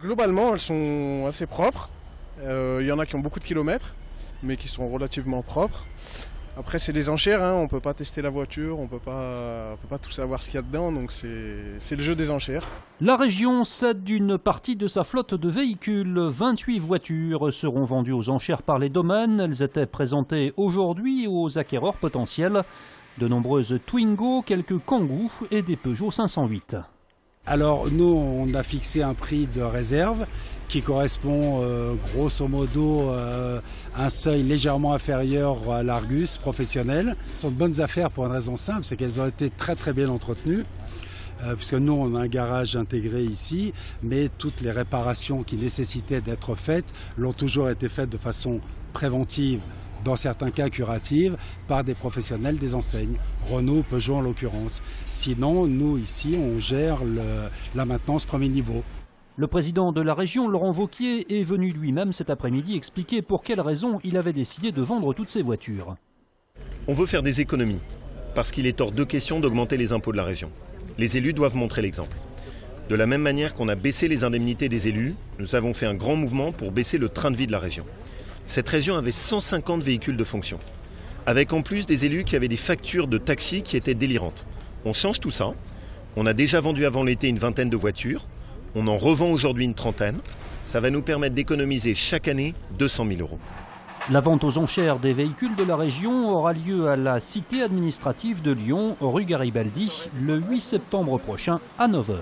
Globalement, elles sont assez propres. Il y en a qui ont beaucoup de kilomètres, mais qui sont relativement propres. Après, c'est des enchères, hein, on ne peut pas tester la voiture, on peut pas tout savoir ce qu'il y a dedans, donc c'est le jeu des enchères. La région cède une partie de sa flotte de véhicules. 28 voitures seront vendues aux enchères par les domaines. Elles étaient présentées aujourd'hui aux acquéreurs potentiels. De nombreuses Twingo, quelques Kangoo et des Peugeot 508. Alors nous, on a fixé un prix de réserve qui correspond grosso modo à un seuil légèrement inférieur à l'Argus professionnel. Ce sont de bonnes affaires pour une raison simple, c'est qu'elles ont été très très bien entretenues. Puisque nous, on a un garage intégré ici, mais toutes les réparations qui nécessitaient d'être faites l'ont toujours été faites de façon préventive, dans certains cas curative, par des professionnels des enseignes, Renault, Peugeot en l'occurrence. Sinon, nous ici, on gère la maintenance premier niveau. Le président de la région, Laurent Wauquiez, est venu lui-même cet après-midi expliquer pour quelles raisons il avait décidé de vendre toutes ces voitures. On veut faire des économies, parce qu'il est hors de question d'augmenter les impôts de la région. Les élus doivent montrer l'exemple. De la même manière qu'on a baissé les indemnités des élus, nous avons fait un grand mouvement pour baisser le train de vie de la région. Cette région avait 150 véhicules de fonction, avec en plus des élus qui avaient des factures de taxi qui étaient délirantes. On change tout ça. On a déjà vendu avant l'été une vingtaine de voitures. On en revend aujourd'hui une trentaine. Ça va nous permettre d'économiser chaque année 200 000 €. La vente aux enchères des véhicules de la région aura lieu à la cité administrative de Lyon, rue Garibaldi, le 8 septembre prochain à 9 h.